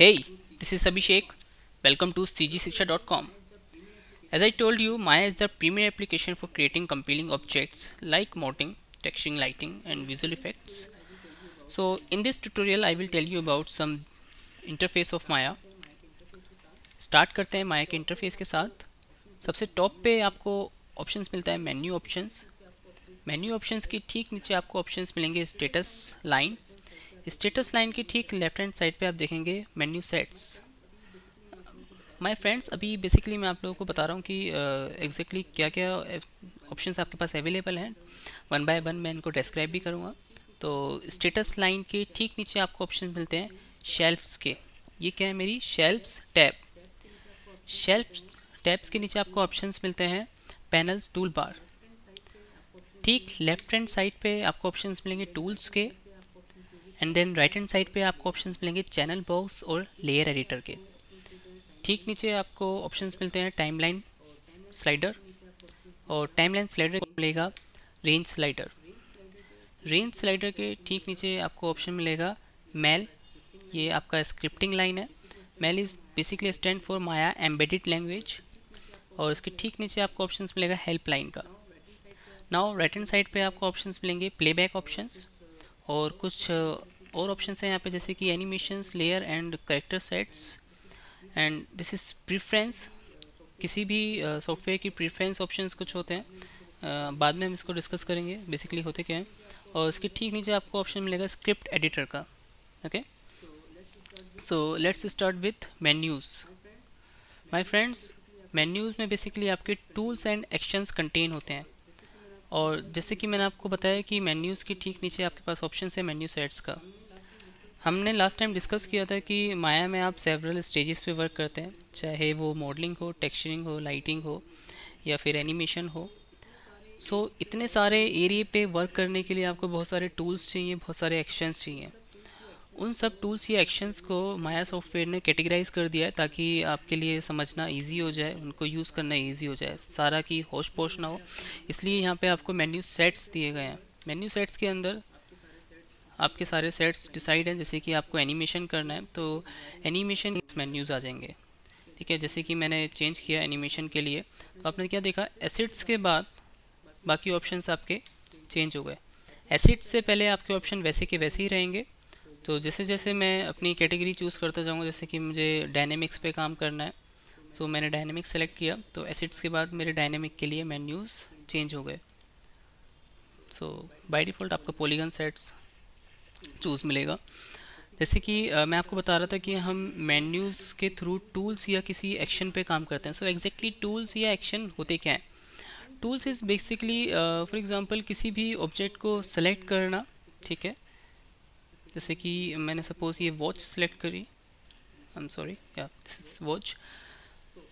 Hey, this is Abhishek. Welcome to cgsiksha.com. As I told you, Maya is the premier application for creating compelling objects like mounting, texturing, lighting, and visual effects. So, in this tutorial, I will tell you about some interface of Maya. Start करते हैं माया के interface के साथ. सबसे top पे आपको options मिलता है मेन्यू ऑप्शंस. मेन्यू ऑप्शंस के ठीक नीचे आपको ऑप्शंस मिलेंगे स्टेटस लाइन. स्टेटस लाइन के ठीक लेफ्ट हैंड साइड पे आप देखेंगे मेन्यू सेट्स. माय फ्रेंड्स, अभी बेसिकली मैं आप लोगों को बता रहा हूँ कि एग्जैक्टली क्या क्या ऑप्शंस आपके पास अवेलेबल हैं. वन बाय वन मैं इनको डिस्क्राइब भी करूँगा. तो स्टेटस लाइन के ठीक नीचे आपको ऑप्शन मिलते हैं शेल्फ्स के. ये क्या है, मेरी शेल्फ्स टैब. शेल्फ्स टैब्स के नीचे आपको ऑप्शंस मिलते हैं पैनल्स टूल बार. ठीक लेफ्ट हैंड साइड पे आपको ऑप्शंस मिलेंगे टूल्स के. And then right hand side पे आपको ऑप्शंस मिलेंगे चैनल बॉक्स और लेयर एडिटर के. ठीक नीचे आपको ऑप्शंस मिलते हैं टाइमलाइन स्लाइडर, और टाइमलाइन स्लाइडर को मिलेगा रेंज स्लाइडर. रेंज स्लाइडर के ठीक नीचे आपको ऑप्शन मिलेगा मेल. ये आपका स्क्रिप्टिंग लाइन है. Mail is basically stand for Maya embedded language. और इसके ठीक नीचे आपको ऑप्शंस मिलेगा हेल्प लाइन का. नाउ राइट हैंड साइड पे आपको ऑप्शंस मिलेंगे प्लेबैक ऑप्शंस, और कुछ और ऑप्शंस हैं यहाँ पे जैसे कि animations, layer and character sets. And this is preference. किसी भी सॉफ्टवेयर की प्रीफ्रेंस ऑप्शंस कुछ होते हैं, बाद में हम इसको डिस्कस करेंगे बेसिकली होते क्या हैं. और इसके ठीक नीचे आपको ऑप्शन मिलेगा स्क्रिप्ट एडिटर का. Okay, so let's start with menus. My friends, menus में बेसिकली आपके टूल्स एंड एक्शंस कंटेन होते हैं. और जैसे कि मैंने आपको बताया कि मेन्यूज़ के ठीक नीचे आपके पास ऑप्शन है मेन्यू सेट्स का. हमने लास्ट टाइम डिस्कस किया था कि माया में आप सेवरल स्टेजेस पे वर्क करते हैं, चाहे वो मॉडलिंग हो, टेक्सचरिंग हो, लाइटिंग हो, या फिर एनिमेशन हो. सो इतने सारे एरिया पे वर्क करने के लिए आपको बहुत सारे टूल्स चाहिए, बहुत सारे एक्शंस चाहिए. उन सब टूल्स या एक्शंस को माया सॉफ्टवेयर ने कैटेगराइज कर दिया है ताकि आपके लिए समझना इजी हो जाए, उनको यूज़ करना इजी हो जाए, सारा की होश पोश ना हो. इसलिए यहाँ पे आपको मेन्यू सेट्स दिए गए हैं. मेन्यू सेट्स के अंदर आपके सारे सेट्स डिसाइड हैं. जैसे कि आपको एनिमेशन करना है तो एनिमेशन मेन्यूज़ आ जाएंगे. ठीक है, जैसे कि मैंने चेंज किया एनिमेशन के लिए, तो आपने क्या देखा, एसिड्स के बाद बाकी ऑप्शंस आपके चेंज हो गए. एसिड्स से पहले आपके ऑप्शन वैसे के वैसे ही रहेंगे. तो जैसे जैसे मैं अपनी कैटेगरी चूज़ करता जाऊँगा, जैसे कि मुझे डायनेमिक्स पे काम करना है, सो मैंने डायनेमिक्स सेलेक्ट किया, तो एसिड्स के बाद मेरे डायनेमिक के लिए मेन्यूज़ चेंज हो गए. सो बाय डिफ़ॉल्ट आपका पॉलीगन सेट्स चूज़ मिलेगा. जैसे कि मैं आपको बता रहा था कि हम मेन्यूज़ के थ्रू टूल्स या किसी एक्शन पे काम करते हैं. सो एग्जैक्टली टूल्स या एक्शन होते क्या हैं. Tools is basically for example किसी भी ऑब्जेक्ट को सेलेक्ट करना. ठीक है, जैसे कि मैंने सपोज़ ये वॉच सेलेक्ट करी, आई एम सॉरी, या this is watch.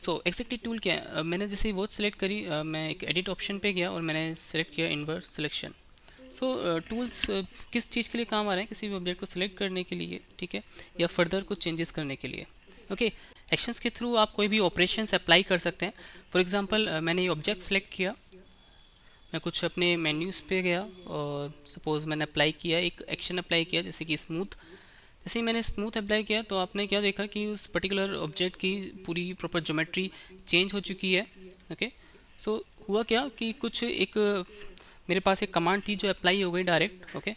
So exactly tool क्या है, मैंने जैसे ही वॉच सेलेक्ट करी, मैं एक एडिट ऑप्शन पे गया और मैंने सेलेक्ट किया इनवर्ट सिलेक्शन. सो टूल्स किस चीज़ के लिए काम आ रहे हैं, किसी भी ऑब्जेक्ट को सिलेक्ट करने के लिए, ठीक है, या फर्दर कुछ चेंजेस करने के लिए. ओके, एक्शंस के थ्रू आप कोई भी ऑपरेशंस अप्लाई कर सकते हैं. फॉर एग्जांपल मैंने ये ऑब्जेक्ट सेलेक्ट किया, मैं कुछ अपने मेन्यूज़ पे गया और सपोज़ मैंने अप्लाई किया, एक एक्शन अप्लाई किया जैसे कि स्मूथ. जैसे ही मैंने स्मूथ अप्लाई किया तो आपने क्या देखा कि उस पर्टिकुलर ऑब्जेक्ट की पूरी प्रॉपर ज्योमेट्री चेंज हो चुकी है. ओके, सो हुआ क्या कि कुछ एक मेरे पास एक कमांड थी जो अप्लाई हो गई डायरेक्ट. ओके,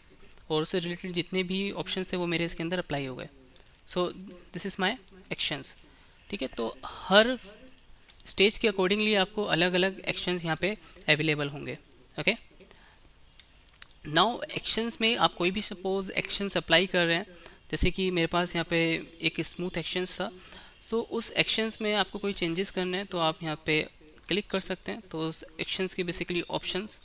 और उससे रिलेटेड जितने भी ऑप्शंस थे वो मेरे इसके अंदर अप्लाई हो गए. So this is my actions. ठीक है, तो हर स्टेज के अकॉर्डिंगली आपको अलग अलग एक्शंस यहाँ पे अवेलेबल होंगे. ओके, नाउ एक्शंस में आप कोई भी सपोज एक्शंस अप्लाई कर रहे हैं, जैसे कि मेरे पास यहाँ पे एक स्मूथ एक्शंस था. सो उस एक्शंस में आपको कोई चेंजेस करने हैं तो आप यहाँ पे क्लिक कर सकते हैं, तो उस एक्शंस के बेसिकली ऑप्शंस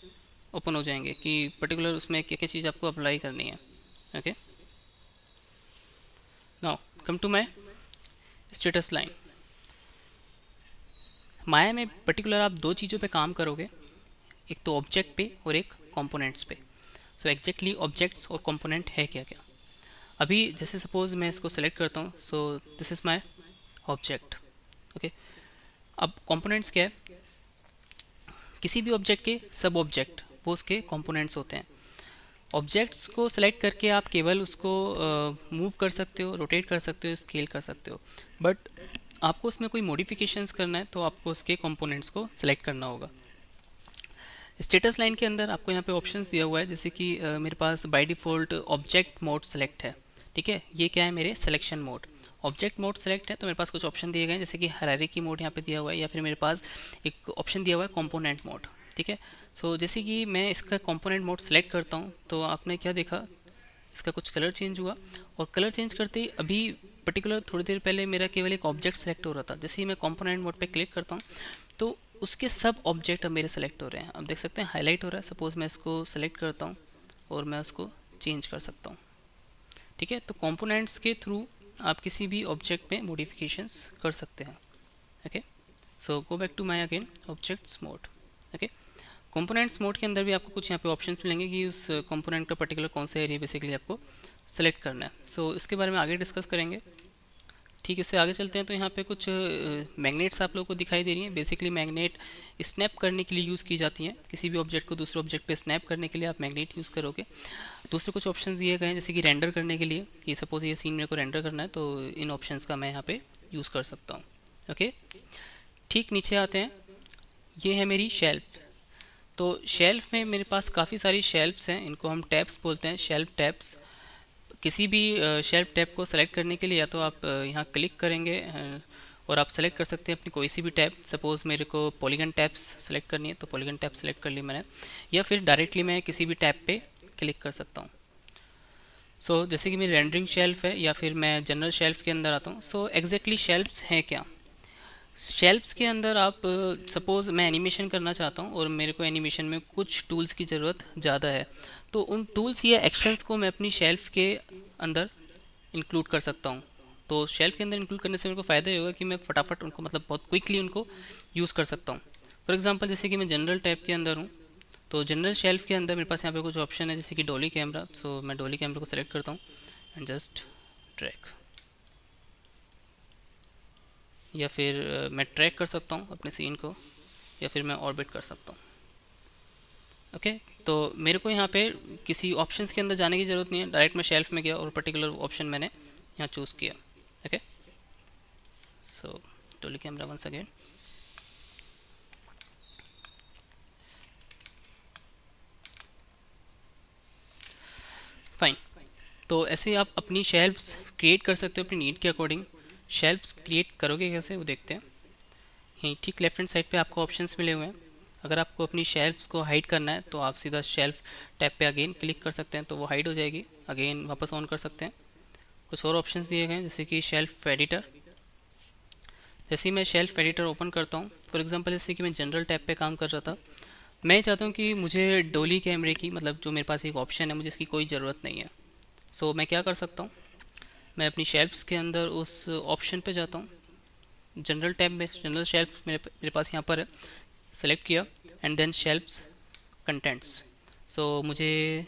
ओपन हो जाएंगे कि पर्टिकुलर उसमें क्या क्या चीज़ आपको अप्लाई करनी है. Okay, now come to my status line. Maya में पर्टिकुलर आप दो चीज़ों पे काम करोगे, एक तो ऑब्जेक्ट पे और एक कंपोनेंट्स पे. सो एग्जैक्टली ऑब्जेक्ट्स और कंपोनेंट है क्या क्या. अभी जैसे सपोज मैं इसको सेलेक्ट करता हूँ, so this is my object. Okay, अब कंपोनेंट्स क्या है, किसी भी ऑब्जेक्ट के सब ऑब्जेक्ट वो उसके कंपोनेंट्स होते हैं. ऑब्जेक्ट्स को सेलेक्ट करके आप केवल उसको मूव कर सकते हो, रोटेट कर सकते हो, स्केल कर सकते हो, बट आपको उसमें कोई मॉडिफिकेशंस करना है तो आपको उसके कंपोनेंट्स को सिलेक्ट करना होगा। स्टेटस लाइन के अंदर आपको यहाँ पे ऑप्शंस दिया हुआ है, जैसे कि मेरे पास by default object mode select है। ठीक है, ये क्या है, मेरे selection mode. Object mode select है तो मेरे पास कुछ ऑप्शन दिए गए हैं, जैसे कि हायरार्की मोड यहाँ पे दिया हुआ है, या फिर मेरे पास एक ऑप्शन दिया हुआ है कंपोनेंट मोड। ठीक है, सो जैसे कि मैं इसका कंपोनेंट मोड सेलेक्ट करता हूँ तो आपने क्या देखा, इसका कुछ कलर चेंज हुआ, और कलर चेंज करते ही अभी पर्टिकुलर थोड़ी देर पहले मेरा केवल एक ऑब्जेक्ट सेलेक्ट हो रहा था, जैसे ही मैं कंपोनेंट मोड पे क्लिक करता हूँ तो उसके सब ऑब्जेक्ट अब मेरे सेलेक्ट हो रहे हैं। अब देख सकते हैं हाईलाइट हो रहा है। सपोज़ मैं इसको सेलेक्ट करता हूँ और मैं उसको चेंज कर सकता हूँ। ठीक है, तो कंपोनेंट्स के थ्रू आप किसी भी ऑब्जेक्ट में मॉडिफिकेशंस कर सकते हैं। Okay, so go back to my again objects mode. Okay, components mode के अंदर भी आपको कुछ यहाँ पे ऑप्शंस मिलेंगे कि उस कंपोनेंट का पर्टिकुलर कौन सा एरिया बेसिकली आपको सेलेक्ट करना है। सो इसके बारे में आगे डिस्कस करेंगे। ठीक है, इससे आगे चलते हैं तो यहाँ पे कुछ मैग्नेट्स आप लोगों को दिखाई दे रही हैं। बेसिकली मैग्नेट स्नैप करने के लिए यूज़ की जाती हैं। किसी भी ऑब्जेक्ट को दूसरे ऑब्जेक्ट पे स्नैप करने के लिए आप मैग्नेट यूज़ करोगे। दूसरे कुछ ऑप्शन दिए गए हैं, जैसे कि रेंडर करने के लिए, ये सपोज ये सीन मेरे को रेंडर करना है तो इन ऑप्शंस का मैं यहाँ पे यूज़ कर सकता हूँ। ओके, ठीक नीचे आते हैं, ये है मेरी शेल्फ। तो शेल्फ में मेरे पास काफ़ी सारी शेल्फ्स हैं, इनको हम टैब्स बोलते हैं, शेल्फ टैब्स। किसी भी शेल्फ टैब को सेलेक्ट करने के लिए या तो आप यहाँ क्लिक करेंगे और आप सेलेक्ट कर सकते हैं अपनी कोई सी भी टैब। सपोज़ मेरे को पॉलीगन टैब्स सेलेक्ट करनी है तो पॉलीगन टैब सेलेक्ट कर ली मैंने, या फिर डायरेक्टली मैं किसी भी टैब पे क्लिक कर सकता हूँ। सो जैसे कि मेरी रेंडरिंग शेल्फ है या फिर मैं जनरल शेल्फ के अंदर आता हूँ। सो एग्जैक्टली शेल्फ्स हैं क्या, शेल्फ्स के अंदर आप सपोज़ मैं एनिमेशन करना चाहता हूँ और मेरे को एनिमेशन में कुछ टूल्स की ज़रूरत ज़्यादा है, तो उन टूल्स या एक्शंस को मैं अपनी शेल्फ के अंदर इंक्लूड कर सकता हूँ। तो शेल्फ के अंदर इंक्लूड करने से मेरे को फ़ायदा ये होगा कि मैं फटाफट उनको मतलब बहुत क्विकली उनको यूज़ कर सकता हूँ। फॉर एग्जांपल जैसे कि मैं जनरल टैब के अंदर हूँ, तो जनरल शेल्फ के अंदर मेरे पास यहाँ पे कुछ ऑप्शन है, जैसे कि डॉली कैमरा। सो मैं डॉली कैमरा को सेलेक्ट करता हूँ एंड जस्ट ड्रैग, या फिर मैं ट्रैक कर सकता हूँ अपने सीन को, या फिर मैं ऑर्बिट कर सकता हूँ। ओके, तो मेरे को यहाँ पे किसी ऑप्शंस के अंदर जाने की ज़रूरत नहीं है, डायरेक्ट मैं शेल्फ में गया और पर्टिकुलर ऑप्शन मैंने यहाँ चूज़ किया। Okay, so dolly camera once again. Fine, तो ऐसे आप अपनी शेल्फ्स क्रिएट कर सकते हो अपनी नीड के अकॉर्डिंग। शेल्फ्स क्रिएट करोगे कैसे वो देखते हैं। यहीं ठीक लेफ्ट हैंड साइड पे आपको ऑप्शंस मिले हुए हैं। अगर आपको अपनी शेल्फ्स को हाइड करना है तो आप सीधा शेल्फ टैब पे अगेन क्लिक कर सकते हैं, तो वो हाइड हो जाएगी। अगेन वापस ऑन कर सकते हैं। कुछ और ऑप्शंस दिए गए हैं, जैसे कि शेल्फ एडिटर। जैसे ही मैं शेल्फ एडिटर ओपन करता हूँ, फॉर एग्जांपल जैसे कि मैं जनरल टैब पे काम कर रहा था, मैं चाहता हूँ कि मुझे डोली कैमरे की, मतलब जो मेरे पास एक ऑप्शन है, मुझे इसकी कोई ज़रूरत नहीं है। सो मैं क्या कर सकता हूँ, मैं अपनी शेल्फ्स के अंदर उस ऑप्शन पे जाता हूँ। जनरल टैब में जनरल शेल्फ मेरे पास यहाँ पर है, सेलेक्ट किया एंड देन शेल्फ्स कंटेंट्स। सो मुझे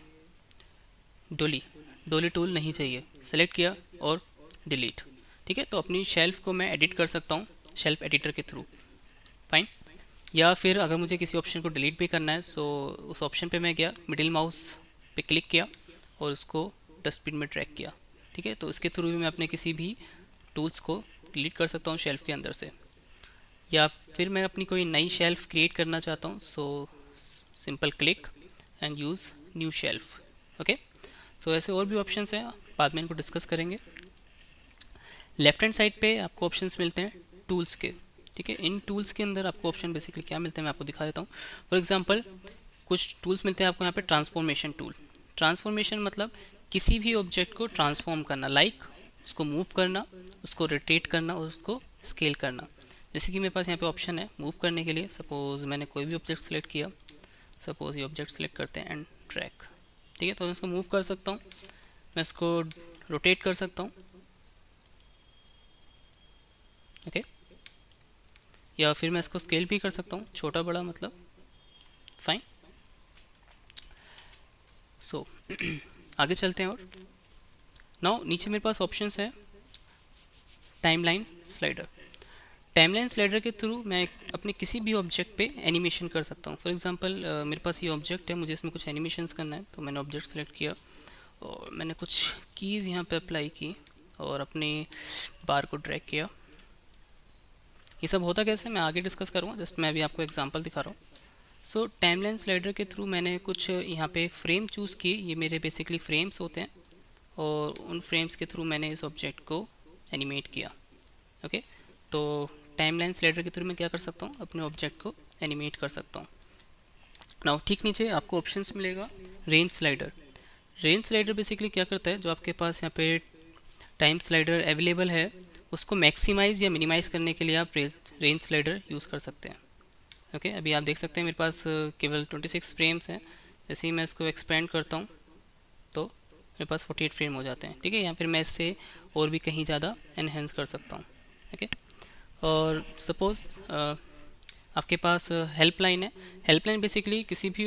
डोली डोली टूल नहीं चाहिए, सेलेक्ट किया और डिलीट। ठीक है, तो अपनी शेल्फ को मैं एडिट कर सकता हूँ शेल्फ एडिटर के थ्रू। फाइन, या फिर अगर मुझे किसी ऑप्शन को डिलीट भी करना है, सो उस ऑप्शन पे मैं गया, मिडिल माउस पे क्लिक किया और उसको डस्टबिन में ट्रैक किया। ठीक है, तो इसके थ्रू भी मैं अपने किसी भी टूल्स को डिलीट कर सकता हूँ शेल्फ के अंदर से। या फिर मैं अपनी कोई नई शेल्फ क्रिएट करना चाहता हूँ, so simple click and use new shelf. Okay, so ऐसे और भी ऑप्शंस हैं, बाद में इनको डिस्कस करेंगे। लेफ्ट हैंड साइड पे आपको ऑप्शंस मिलते हैं टूल्स के। ठीक है, इन टूल्स के अंदर आपको ऑप्शन बेसिकली क्या मिलते हैं मैं आपको दिखा देता हूँ। फॉर एग्जांपल कुछ टूल्स मिलते हैं आपको यहाँ पे, ट्रांसफॉर्मेशन टूल। ट्रांसफॉर्मेशन मतलब किसी भी ऑब्जेक्ट को ट्रांसफॉर्म करना, लाइक उसको मूव करना, उसको रोटेट करना और उसको स्केल करना। जैसे कि मेरे पास यहाँ पे ऑप्शन है मूव करने के लिए। सपोज़ मैंने कोई भी ऑब्जेक्ट सेलेक्ट किया, सपोज़ ये ऑब्जेक्ट सेलेक्ट करते हैं एंड ट्रैक। ठीक है, तो मैं इसको मूव कर सकता हूँ, मैं इसको रोटेट कर सकता हूँ। ओके, या फिर मैं इसको स्केल भी कर सकता हूँ, छोटा बड़ा मतलब। फाइन, सो आगे चलते हैं। और नाउ नीचे मेरे पास ऑप्शंस है टाइमलाइन स्लाइडर। टाइमलाइन स्लाइडर के थ्रू मैं अपने किसी भी ऑब्जेक्ट पे एनिमेशन कर सकता हूँ। फॉर एग्जांपल मेरे पास ये ऑब्जेक्ट है, मुझे इसमें कुछ एनिमेशंस करना है, तो मैंने ऑब्जेक्ट सेलेक्ट किया और मैंने कुछ कीज़ यहाँ पे अप्लाई की और अपने बार को ड्रैग किया। ये सब होता कैसे मैं आगे डिस्कस करूँगा, जस्ट मैं अभी आपको एग्जांपल दिखा रहा हूँ। सो टाइमलाइन स्लाइडर के थ्रू मैंने कुछ यहाँ पे फ्रेम चूज़ किए, ये मेरे बेसिकली फ्रेम्स होते हैं और उन फ्रेम्स के थ्रू मैंने इस ऑब्जेक्ट को एनिमेट किया। ओके, तो टाइमलाइन स्लाइडर के थ्रू मैं क्या कर सकता हूँ, अपने ऑब्जेक्ट को एनिमेट कर सकता हूँ। नाउ ठीक नीचे आपको ऑप्शंस मिलेगा range slider. Range slider basically क्या करता है, जो आपके पास यहाँ पे टाइम स्लाइडर अवेलेबल है उसको मैक्सिमाइज़ या मिनिमाइज़ करने के लिए आप रेंज स्लाइडर यूज़ कर सकते हैं। ओके, अभी आप देख सकते हैं मेरे पास केवल 26 फ्रेम्स हैं। जैसे ही मैं इसको एक्सपेंड करता हूँ तो मेरे पास 48 फ्रेम हो जाते हैं। ठीक है, या फिर मैं इससे और भी कहीं ज़्यादा एनहेंस कर सकता हूँ। ओके, और सपोज़ आपके पास हेल्पलाइन है। हेल्पलाइन बेसिकली किसी भी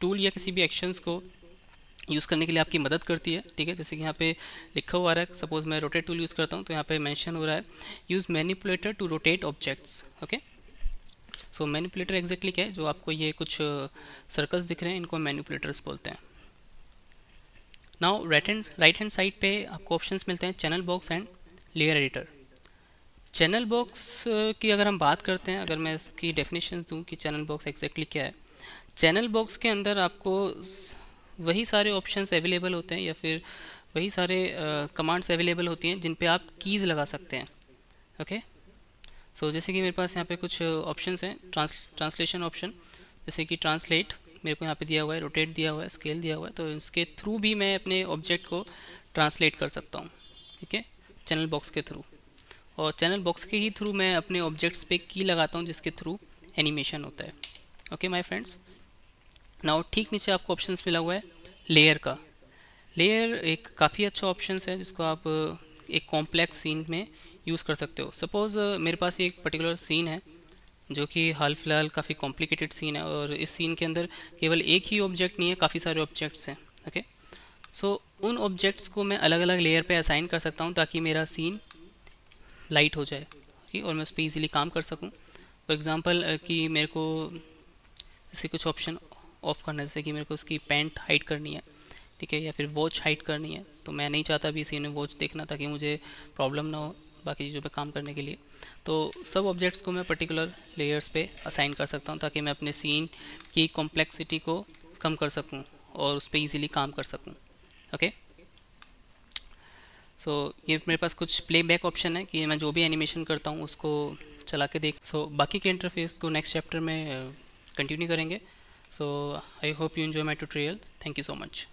टूल या किसी भी एक्शंस को यूज़ करने के लिए आपकी मदद करती है। ठीक है, जैसे कि यहाँ पे लिखा हुआ है, सपोज़ मैं रोटेट टूल यूज़ करता हूँ तो यहाँ पे मेंशन हो रहा है use manipulator to rotate objects. Okay, so manipulator exactly क्या है, जो आपको ये कुछ सर्कल्स दिख रहे हैं इनको मैनिपुलेटर्स बोलते हैं। नाउ राइट हैंड साइड पे आपको ऑप्शंस मिलते हैं channel box and layer editor. Channel box की अगर हम बात करते हैं, अगर मैं इसकी डेफिनेशन दूं कि चैनल बॉक्स एग्जैक्टली क्या है, चैनल बॉक्स के अंदर आपको वही सारे ऑप्शंस अवेलेबल होते हैं या फिर वही सारे कमांड्स अवेलेबल होती हैं जिन पे आप कीज़ लगा सकते हैं। ओके, सो जैसे कि मेरे पास यहाँ पे कुछ ऑप्शंस हैं, ट्रांसलेशन ऑप्शन, जैसे कि ट्रांसलेट मेरे को यहाँ पे दिया हुआ है, रोटेट दिया हुआ है, स्केल दिया हुआ है, तो इसके थ्रू भी मैं अपने ऑब्जेक्ट को ट्रांसलेट कर सकता हूँ। ठीक है, चैनल बॉक्स के थ्रू, और चैनल बॉक्स के ही थ्रू मैं अपने ऑब्जेक्ट्स पे की लगाता हूँ जिसके थ्रू एनिमेशन होता है। ओके माय फ्रेंड्स, नाउ ठीक नीचे आपको ऑप्शंस मिला हुआ है लेयर का। लेयर एक काफ़ी अच्छा ऑप्शन है जिसको आप एक कॉम्प्लेक्स सीन में यूज़ कर सकते हो। सपोज़ मेरे पास एक पर्टिकुलर सीन है जो कि हाल फिलहाल काफ़ी कॉम्प्लिकेटेड सीन है और इस सीन के अंदर केवल एक ही ऑब्जेक्ट नहीं है, काफ़ी सारे ऑब्जेक्ट्स हैं। ओके, सो उन ऑब्जेक्ट्स को मैं अलग अलग लेयर पे असाइन कर सकता हूँ ताकि मेरा सीन लाइट हो जाए, ठीक, और मैं उस पर ईज़िली काम कर सकूँ। फॉर एग्ज़ाम्पल कि मेरे को जैसे कुछ ऑप्शन ऑफ करना है, जैसे कि मेरे को उसकी पैंट हाइड करनी है, ठीक है, या फिर वॉच हाइड करनी है, तो मैं नहीं चाहता भी सीन में वॉच देखना ताकि मुझे प्रॉब्लम ना हो बाकी चीज़ों पे काम करने के लिए। तो सब ऑब्जेक्ट्स को मैं पर्टिकुलर लेयर्स पे असाइन कर सकता हूँ ताकि मैं अपने सीन की कॉम्प्लेक्सिटी को कम कर सकूँ और उस पर ईज़िली काम कर सकूँ। ओके, सो ये मेरे पास कुछ प्लेबैक ऑप्शन है कि मैं जो भी एनिमेशन करता हूँ उसको चला के देख। सो बाकी के इंटरफेस को नेक्स्ट चैप्टर में कंटिन्यू करेंगे। So I hope you enjoy my tutorial. Thank you so much.